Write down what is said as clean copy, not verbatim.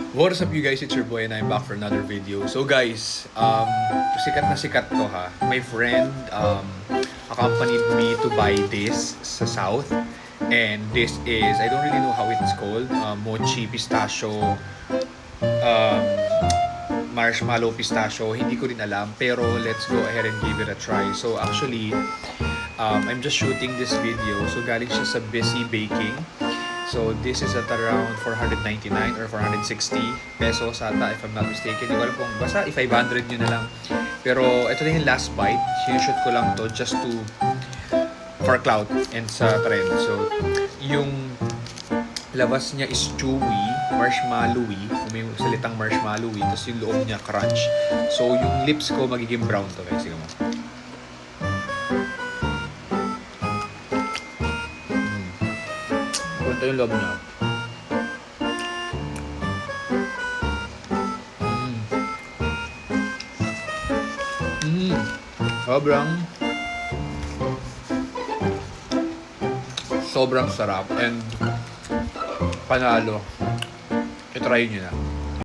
What's up you guys, it's your boy and I'm back for another video. So guys, sikat na sikat to ha. My friend accompanied me to buy this sa South. And this is, I don't really know how it's called, mochi pistachio, marshmallow pistachio. Hindi ko rin alam, pero let's go ahead and give it a try. So actually, I'm just shooting this video. So galing siya sa Busy Baking. So this is at around 499 or 460 pesos ata if I'm not mistaken. Hindi ko alam kung basta i-500 nyo na lang. Pero ito na yung last bite. Sinushoot ko lang to just to for clout and sa trend. So yung labas niya is chewy, marshmallowy, may salitang marshmallowy, tapos yung loob niya crunch. So yung lips ko magiging brown to guys. Sige mo. Ito yung loob niya. Sobrang sarap and panalo. I-try nyo na.